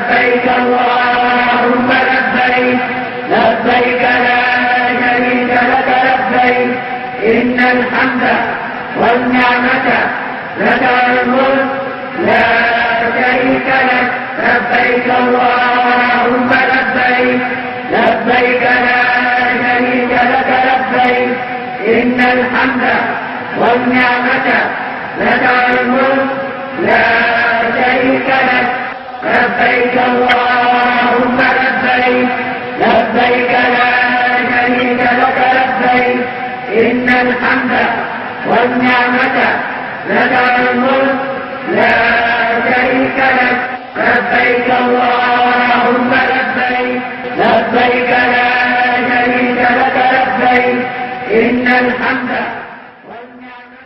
لبيك اللهم لبيك لبيك لا شريك لك لبيك إن الحمد والنعمة لك الملك لا شريك لك لبيك اللهم لبيك لبيك لا شريك لك لبيك إن الحمد والنعمة لك الملك لا شريك لك لبيك اللهم لبيك لبيك لا شريك لك لبيك إن الحمد والنعمة لك الملك لا شريك لك لبيك اللهم لبيك لبيك لا شريك لك لبيك إن الحمد والنعمة.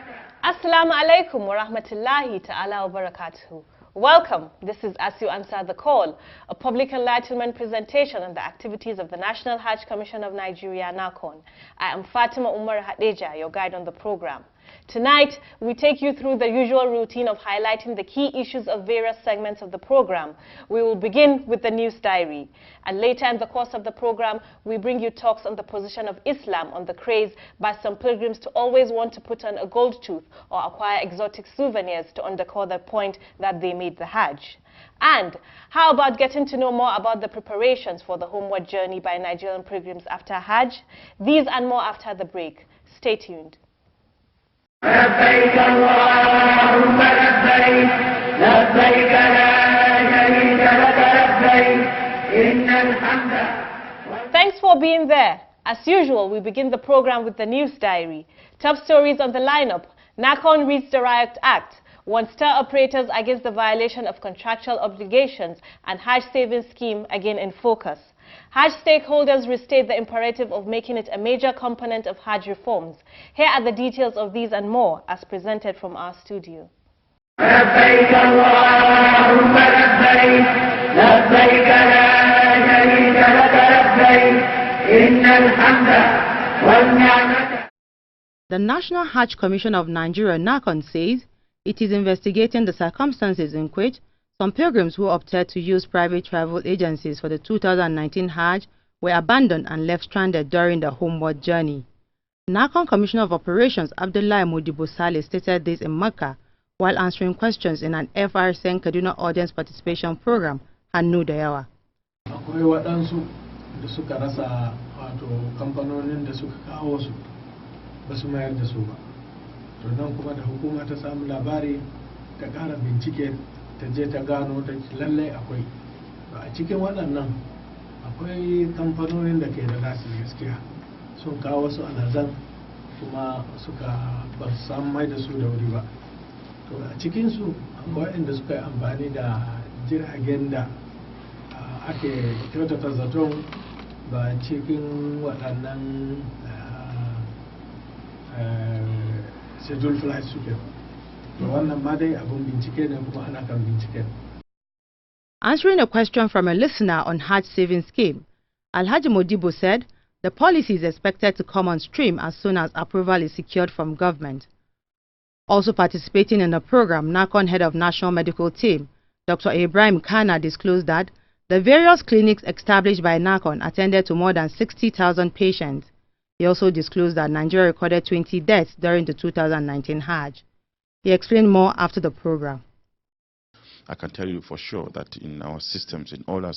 Assalamu alaikum wa rahmatullahi ta'ala wa barakatuhu. Welcome. This is As You Answer the Call, a public enlightenment presentation on the activities of the National Hajj Commission of Nigeria, NAHCON. I am Fatima Umar Hadeja, your guide on the program. Tonight, we take you through the usual routine of highlighting the key issues of various segments of the program. We will begin with the news diary. And later in the course of the program, we bring you talks on the position of Islam on the craze by some pilgrims to always want to put on a gold tooth or acquire exotic souvenirs to underscore the point that they made the Hajj. And how about getting to know more about the preparations for the homeward journey by Nigerian pilgrims after Hajj? These and more after the break. Stay tuned. لبيك اللهم لبيك لبيك لا شريك لك لبيك إن الحمد. Thanks for being there. As usual, we begin the program with the news diary. Top stories on the lineup. NAHCON reads the Riot Act. One-star operators against the violation of contractual obligations, and Hajj savings scheme again in focus. Hajj stakeholders restate the imperative of making it a major component of Hajj reforms. Here are the details of these and more as presented from our studio. لبيك اللهم لبيك لبيك لا شريك لك لبيك إن الحمد والنعمة. The National Hajj Commission of Nigeria, NAHCON, says it is investigating the circumstances in which some pilgrims who opted to use private travel agencies for the 2019 Hajj were abandoned and left stranded during the homeward journey. NAHCON Commissioner of Operations Abdullahi Modibo Saleh stated this in Makkah while answering questions in an FRCN Kaduna audience participation program, Hannu da Yawa. Akwai waɗansu da suka rasa wato kamfanonin da suka kawo su ba su mayar da su ba. To nan kuma da hukuma ta samu labari ta ƙara bincike ta je ta gano ta lallai akwai. A cikin waɗannan akwai kamfanonin da ke da nasu gaskiya sun kawo su a nazan kuma suka ba su samu mai da su da wuri ba. To a cikinsu akwai inda suka yi amfani da jiragen da ake kyautata zaton ba cikin waɗannan schedule flights suke ba. To wannan ma dai abin bincike ne kuma ana kan bincike. Answering a question from a listener on Hajj savings scheme, Alhaji Modibo said the policy is expected to come on stream as soon as approval is secured from government. Also participating in the program, NAHCON Head of National Medical Team, Dr. Ibrahim Kana, disclosed that the various clinics established by NAHCON attended to more than 60,000 patients. He also disclosed that Nigeria recorded 20 deaths during the 2019 Hajj. He explained more after the program. I can tell you for sure that in our systems, in all our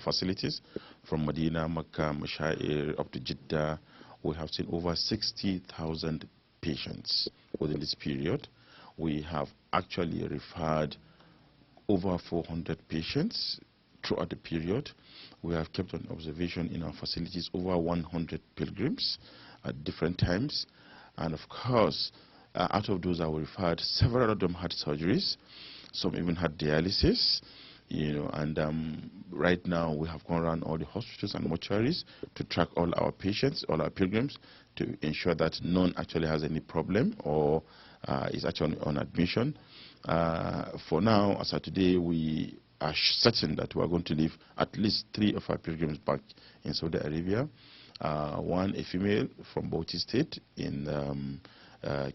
facilities, from Medina, Makkah, Mashair, up to Jeddah, we have seen over 60,000 patients within this period. We have actually referred over 400 patients throughout the period. We have kept on observation in our facilities over 100 pilgrims at different times. And of course, out of those that were referred, several of them had surgeries. Some even had dialysis, and right now we have gone around all the hospitals and mortuaries to track all our patients, all our pilgrims, to ensure that none actually has any problem or is actually on admission. For now, as of today, we are certain that we are going to leave at least 3 of our pilgrims back in Saudi Arabia. One, a female from Bauchi State in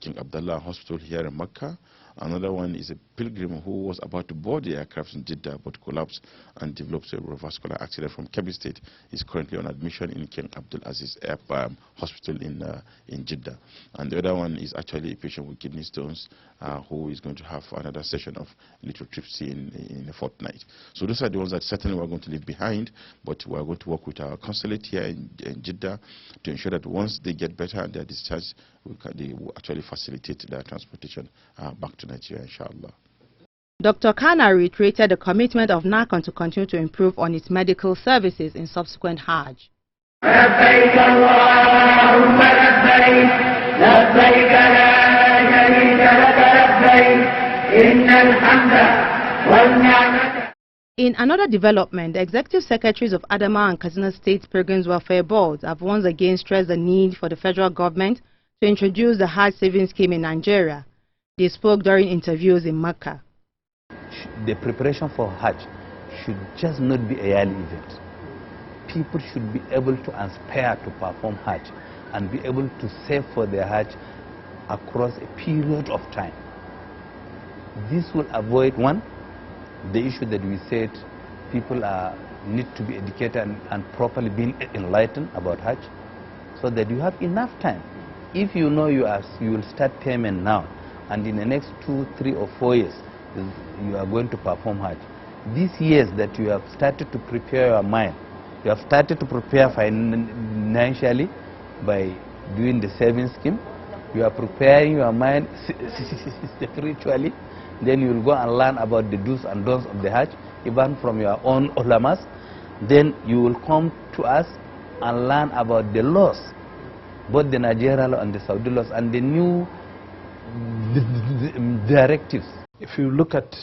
King Abdullah Hospital here in Makkah, Another one is a pilgrim who was about to board the aircraft in Jeddah but collapsed and developed a cerebrovascular accident from Kebbi State. He's currently on admission in King Abdul Aziz Hospital in Jeddah. And the other one is actually a patient with kidney stones who is going to have another session of lithotripsy in a fortnight. So those are the ones that certainly we're going to leave behind, but we're going to work with our consulate here in Jeddah to ensure that once they get better and they're discharged, they will actually facilitate their transportation back to Nigeria, inshallah. Dr. Kana reiterated the commitment of NAHCON to continue to improve on its medical services in subsequent Hajj. لبيك اللهم لبيك لبيك لا شريك لك لبيك إن الحمد والنعمة. In another development, the executive secretaries of Adamawa and Katsina State Pilgrims Welfare Boards have once again stressed the need for the federal government to introduce the Hajj savings scheme in Nigeria. They spoke during interviews in Mecca. The preparation for Hajj should just not be a yearly event. People should be able to aspire to perform Hajj and be able to save for their Hajj across a period of time. This will avoid, one, the issue that we said people need to be educated and properly being enlightened about Hajj, so that you have enough time. If you know you will start payment now, and in the next 2, 3 or 4 years you are going to perform Hajj, these years that you have started to prepare your mind, you have started to prepare financially by doing the savings scheme, you are preparing your mind spiritually, then you will go and learn about the do's and don'ts of the Hajj, even from your own ulamas. Then you will come to us and learn about the laws, both the Nigerian law and the Saudi laws, and the new directives. If you look at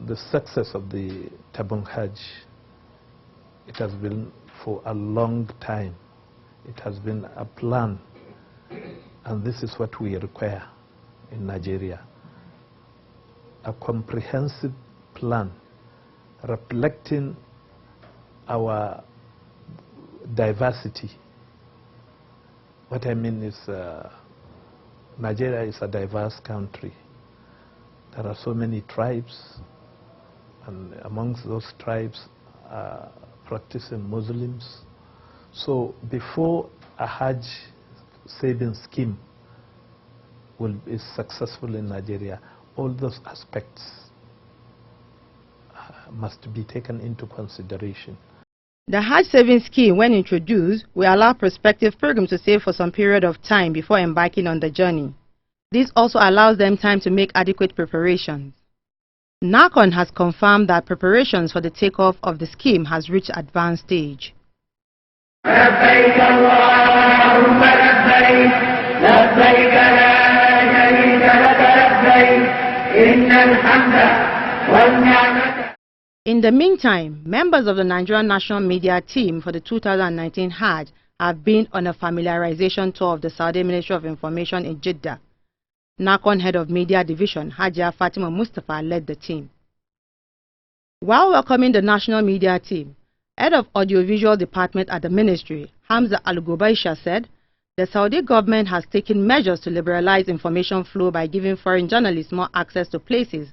the success of the Tabung Hajj, it has been for a long time. It has been a plan, and this is what we require in Nigeria. A comprehensive plan reflecting our diversity. What I mean is Nigeria is a diverse country. There are so many tribes, and amongst those tribes are practicing Muslims. So before a Hajj saving scheme is successful in Nigeria, all those aspects must be taken into consideration. The Hajj savings scheme, when introduced, will allow prospective pilgrims to save for some period of time before embarking on the journey. This also allows them time to make adequate preparations. NAHCON has confirmed that preparations for the takeoff of the scheme has reached advanced stage. لبيك اللهم لبيك لبيك لا شريك لك لبيك إن الحمد والنعمة. In the meantime, members of the Nigerian National Media Team for the 2019 Hajj have been on a familiarization tour of the Saudi Ministry of Information in Jeddah. NAHCON Head of Media Division, Hajia Fatima Mustafa, led the team. While welcoming the National Media Team, Head of Audiovisual Department at the Ministry, Hamza Al-Gubaisha, said the Saudi government has taken measures to liberalize information flow by giving foreign journalists more access to places,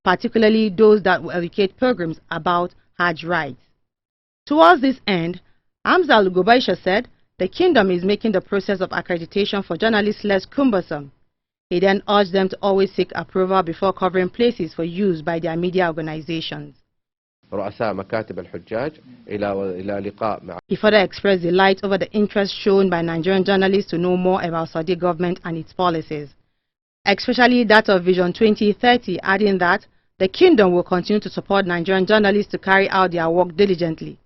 particularly those that will educate pilgrims about Hajj rites. Towards this end, Hamza Al-Gubaisha said the kingdom is making the process of accreditation for journalists less cumbersome. He then urged them to always seek approval before covering places for use by their media organizations. He further expressed delight over the interest shown by Nigerian journalists to know more about Saudi government and its policies, especially that of Vision 2030, adding that the kingdom will continue to support Nigerian journalists to carry out their work diligently.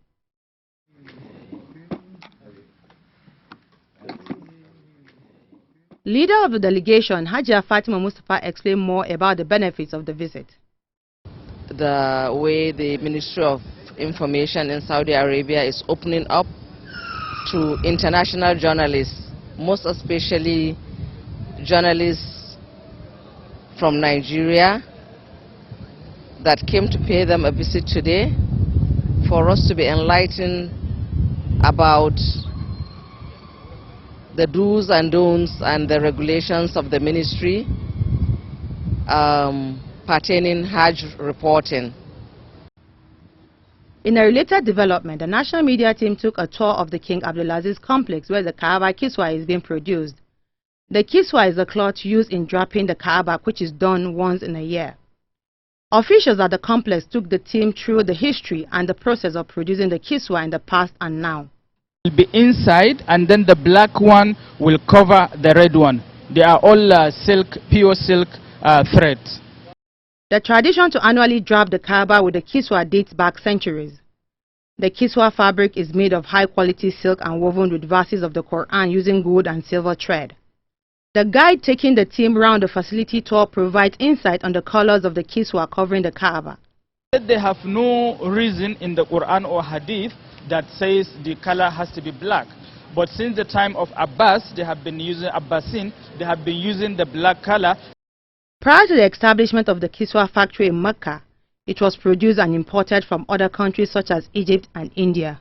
Leader of the delegation, Hajia Fatima Mustafa, explained more about the benefits of the visit. The way the Ministry of Information in Saudi Arabia is opening up to international journalists, most especially journalists from Nigeria that came to pay them a visit today, for us to be enlightened about the do's and don'ts and the regulations of the ministry, pertaining Hajj reporting. In a related development, the national media team took a tour of the King Abdulaziz complex where the Kaaba Kiswa is being produced. The Kiswa is the cloth used in draping the Kaaba, which is done once in a year. Officials at the complex took the team through the history and the process of producing the Kiswa in the past and now. It will be inside, and then the black one will cover the red one. They are all silk, pure silk threads. The tradition to annually drap the Kaaba with the Kiswa dates back centuries. The Kiswa fabric is made of high-quality silk and woven with verses of the Quran using gold and silver thread. The guide taking the team round the facility tour provides insight on the colors of the Kiswa covering the Kaaba. They have no reason in the Quran or Hadith that says the color has to be black. But since the time of Abbas, they have been using the black color. Prior to the establishment of the Kiswa factory in Mecca, it was produced and imported from other countries such as Egypt and India.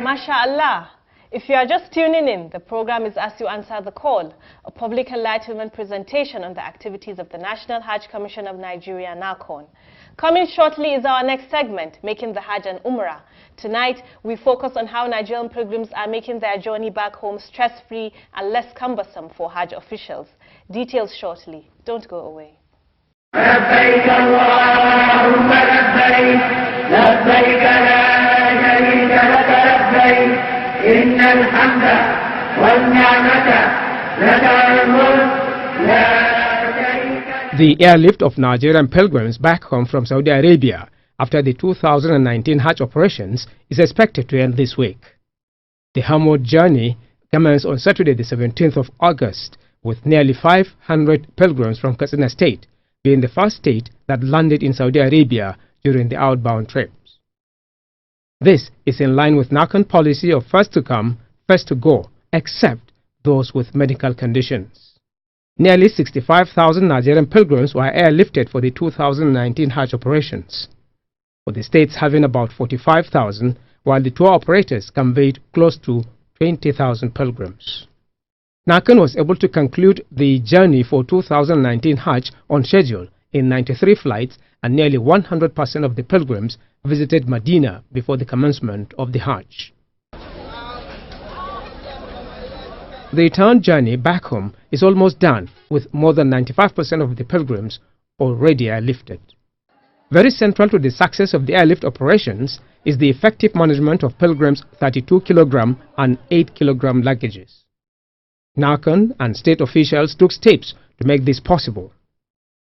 MashaAllah. If you are just tuning in, the program is As You Answer the Call, a public enlightenment presentation on the activities of the National Hajj Commission of Nigeria, NAHCON. Coming shortly is our next segment, Making the Hajj and Umrah. Tonight, we focus on how Nigerian pilgrims are making their journey back home stress-free and less cumbersome for Hajj officials. Details shortly. Don't go away. لبيك اللهم لبيك لبيك لا شريك لك لبيك إن الحمد والنعمة لك الملك لا شريك لك. The airlift of Nigerian pilgrims back home from Saudi Arabia after the 2019 Hajj operations is expected to end this week. The homeward journey commenced on Saturday the 17th of August with nearly 500 pilgrims from Katsina State being the first state that landed in Saudi Arabia during the outbound trips. This is in line with NAHCON policy of first to come, first to go, except those with medical conditions. Nearly 65,000 Nigerian pilgrims were airlifted for the 2019 Hajj operations, with the states having about 45,000, while the tour operators conveyed close to 20,000 pilgrims. NAHCON was able to conclude the journey for 2019 Hajj on schedule in 93 flights, and nearly 100% of the pilgrims visited Medina before the commencement of the Hajj. The return journey back home is almost done, with more than 95% of the pilgrims already airlifted. Very central to the success of the airlift operations is the effective management of pilgrims' 32 kg and 8 kg luggages. NAHCON and state officials took steps to make this possible.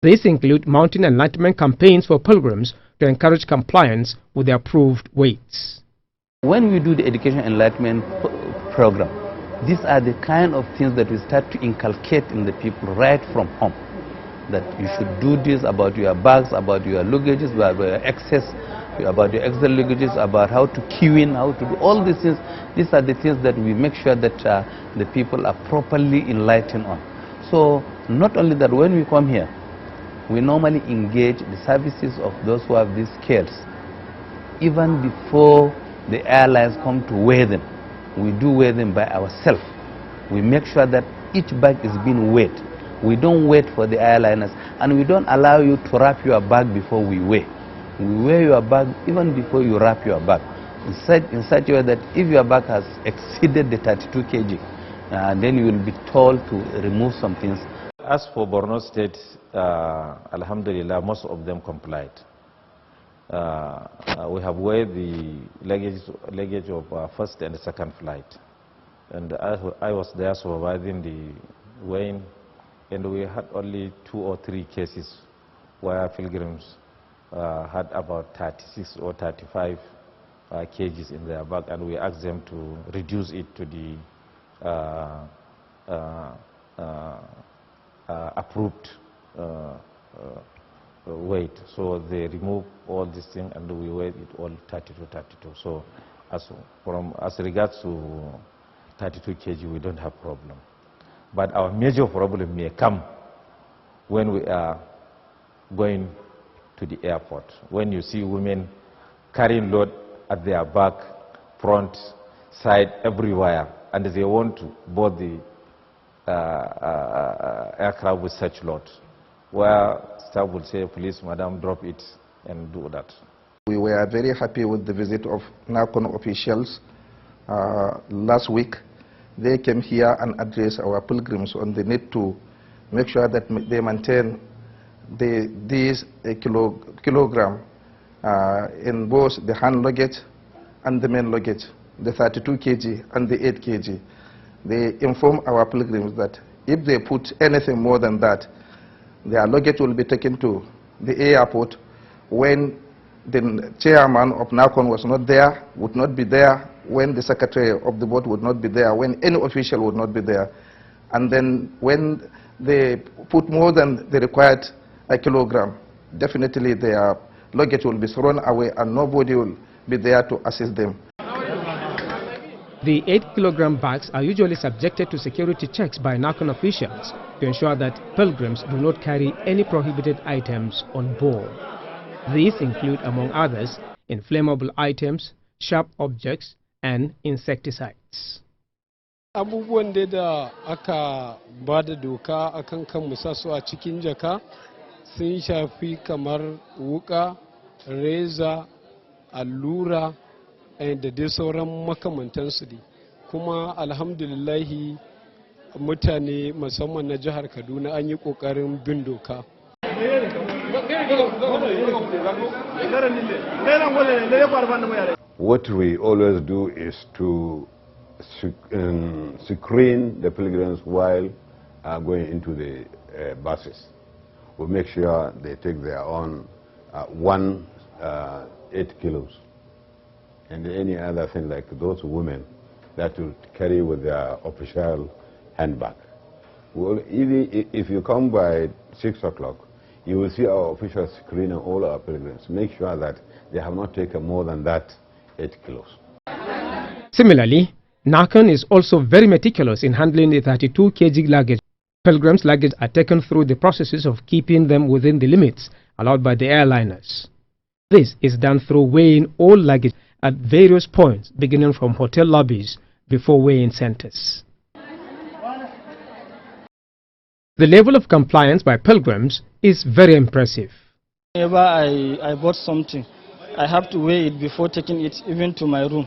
These include mounting enlightenment campaigns for pilgrims to encourage compliance with the approved weights. When we do the education enlightenment program, these are the kind of things that we start to inculcate in the people right from home. That you should do this about your bags, about your luggages, about your excess, about your extra luggages, about how to queue in, how to do all these things. These are the things that we make sure that the people are properly enlightened on. So not only that, when we come here, we normally engage the services of those who have these skills. Even before the airlines come to weigh them, we do weigh them by ourselves. We make sure that each bag is being weighed. We don't wait for the airliners, and we don't allow you to wrap your bag before we weigh. We weigh your bag even before you wrap your bag, in such a way that if your bag has exceeded the 32 kg, then you will be told to remove some things. As for Borno State, Alhamdulillah, most of them complied. We have weighed the luggage of first and second flight, and I was there supervising the weighing, and we had only 2 or 3 cases where pilgrims had about 36 or 35 kgs in their bag, and we asked them to reduce it to the approved weight. So they remove all this thing, and we weighed it all 32. So as regards to 32 kg, we don't have problem. But our major problem may come when we are going to the airport. When you see women carrying load at their back front, side, everywhere, and they want to board the aircraft with such load, where staff would say, please, madam, drop it and do that. We were very happy with the visit of NAHCON officials last week. They came here and addressed our pilgrims on the need to make sure that they maintain these kilogram in both the hand luggage and the main luggage, the 32 kg and the 8 kg. They inform our pilgrims that if they put anything more than that, their luggage will be taken to the airport. When the chairman of NAHCON was not there, would not be there, when the secretary of the board would not be there, when any official would not be there. And then when they put more than the required kilogram, definitely their luggage will be thrown away and nobody will be there to assist them. The 8-kilogram bags are usually subjected to security checks by NAHCON officials to ensure that pilgrims do not carry any prohibited items on board. These include, among others, inflammable items, sharp objects, and insecticides. Abubuwan da aka ba da doka akan kan musasu a cikin jaka sun shafi kamar wuka, reza, allura da dai sauran makamantansu ne. Kuma alhamdulillahi mutane musamman na jihar Kaduna an yi kokarin bin doka. What we always do is to screen the pilgrims while going into the buses. We make sure they take their own 8 kilos. And any other thing like those women that will carry with their official handbag. Well, even if you come by 6 o'clock, you will see our officials screening all our pilgrims. Make sure that they have not taken more than that 8 kilos. Similarly, NAHCON is also very meticulous in handling the 32 kg luggage. Pilgrims' luggage are taken through the processes of keeping them within the limits allowed by the airliners. This is done through weighing all luggage at various points, beginning from hotel lobbies before weighing centers. The level of compliance by pilgrims is very impressive. Whenever I bought something, I have to weigh it before taking it even to my room.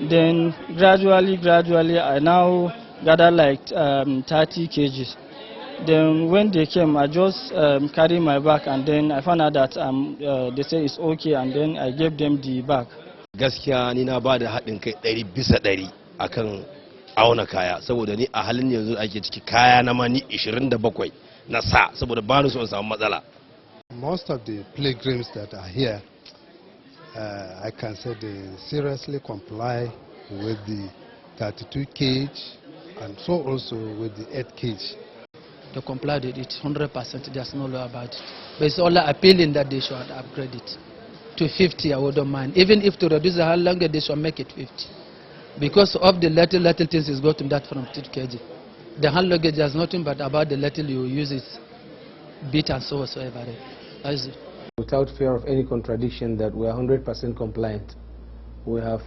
Then gradually, I now gather like 30 kgs. Then when they came, I just carry my bag, and then I found out that they say it's okay, and then I gave them the bag. Gaskiya ni na ba da haɗin kai 100% akan auna kaya, saboda ni a halin yanzu ake ciki kaya na ma ni 27 na sa, saboda ba ni so in samu matsala. Most of the pilgrims that are here, I can say they seriously comply with the 32 kg and so also with the 8 kg. They comply with it 100%, there's no law about it. But it's only appealing that they should upgrade it to 50, I wouldn't mind. Even if to reduce how long they should make it 50. Because of the little things is got to that from 2 kg. The hand luggage has nothing but about the little you use it, bit and so whatsoever. That is it. Without fear of any contradiction that we are 100% compliant. We have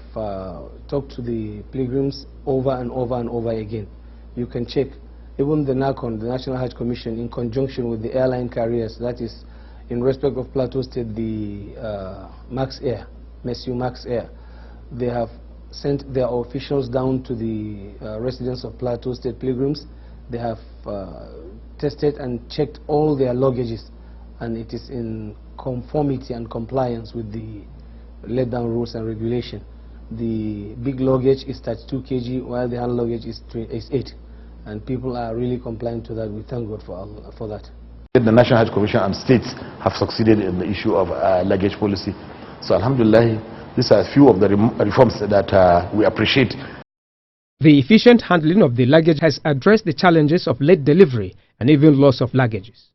talked to the pilgrims over and over again. You can check. Even the NAHCON, the National Hajj Commission, in conjunction with the airline carriers, that is, in respect of Plateau State, the Max Air, Messieurs Max Air, they have sent their officials down to the residents of Plateau State pilgrims. They have tested and checked all their luggages, and it is in conformity and compliance with the laid down rules and regulation. The big luggage is 32 kg, while the hand luggage is 8. And people are really compliant to that. We thank God for that. The National Hajj Commission and states have succeeded in the issue of luggage policy. So alhamdulillah, these are a few of the reforms that we appreciate. The efficient handling of the luggage has addressed the challenges of late delivery and even loss of luggages.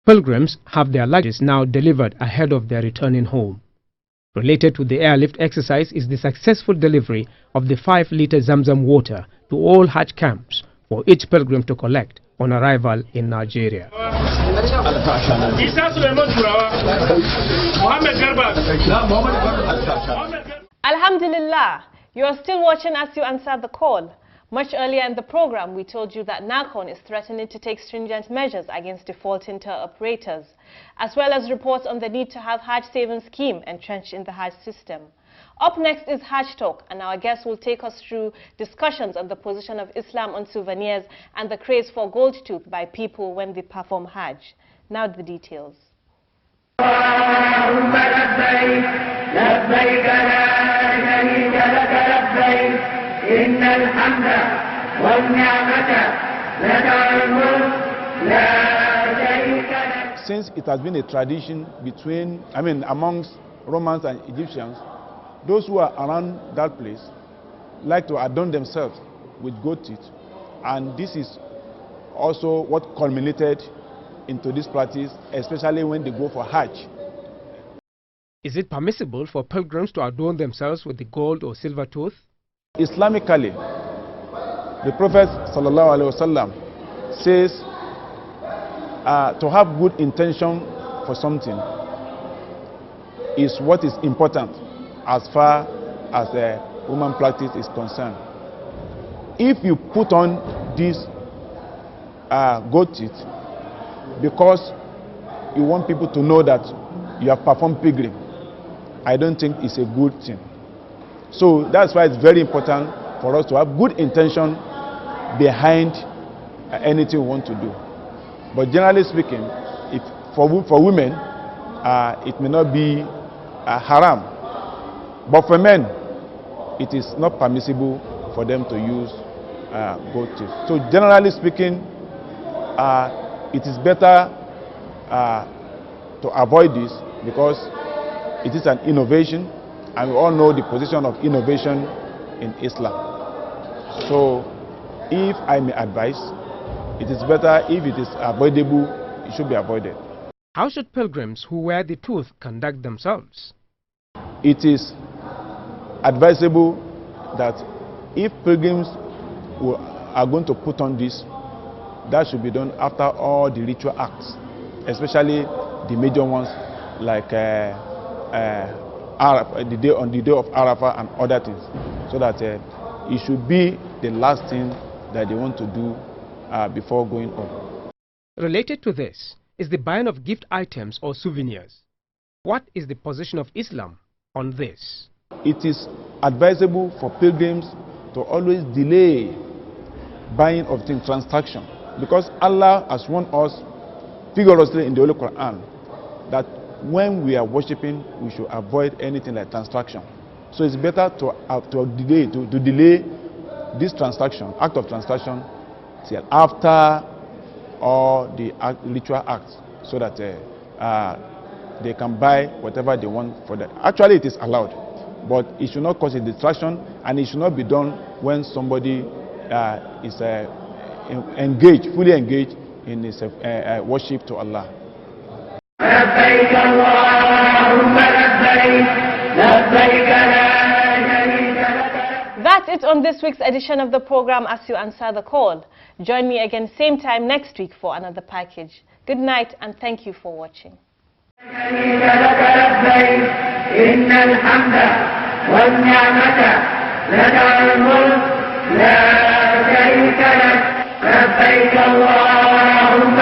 Pilgrims have their luggage now delivered ahead of their returning home. Related to the airlift exercise is the successful delivery of the 5-liter Zamzam water to all Hajj camps for each pilgrim to collect on arrival in Nigeria. Alhamdulillah, You are still watching as you answer the call. Much earlier in the program, we told you that NAHCON is threatening to take stringent measures against defaulting tour operators, as well as reports on the need to have Hajj savings scheme entrenched in the Hajj system. Up next is Hajj Talk, and our guest will take us through discussions on the position of Islam on souvenirs and the craze for gold tooth by people when they perform Hajj. Now the details. Since it has been a tradition amongst Romans and Egyptians, those who are around that place like to adorn themselves with goat teeth, and this is also what culminated into this practice, especially when they go for Hajj. Is it permissible for pilgrims to adorn themselves with the gold or silver tooth? Islamically, the Prophet ﷺ says to have good intention for something is what is important as far as the woman practice is concerned. If you put on this goat teeth because you want people to know that you have performed pilgrim, I don't think it's a good thing. So that's why it's very important for us to have good intention behind anything we want to do. But generally speaking, if for women, it may not be haram. But for men, it is not permissible for them to use goat teeth. So generally speaking, it is better to avoid this because it is an innovation, and we all know the position of innovation in Islam. So if I may advise, it is better if it is avoidable, it should be avoided. How should pilgrims who wear the tooth conduct themselves? It is advisable that if pilgrims are going to put on this, that should be done after all the ritual acts, especially the major ones like on the day of Arafah and other things, so that it should be the last thing that they want to do before going on. Related to this is the buying of gift items or souvenirs. What is the position of Islam on this? It is advisable for pilgrims to always delay buying of things, transaction, because Allah has warned us vigorously in the Holy Quran that when we are worshipping, we should avoid anything like transaction. So it's better to delay this transaction, act of transaction, till after all the ritual acts, so that they can buy whatever they want for that. Actually, it is allowed, but it should not cause a distraction, and it should not be done when somebody is fully engaged in his worship to Allah. That's it on this week's edition of the program As You Answer the Call. Join me again same time next week for another package. Good night and thank you for watching. لبيك اللهم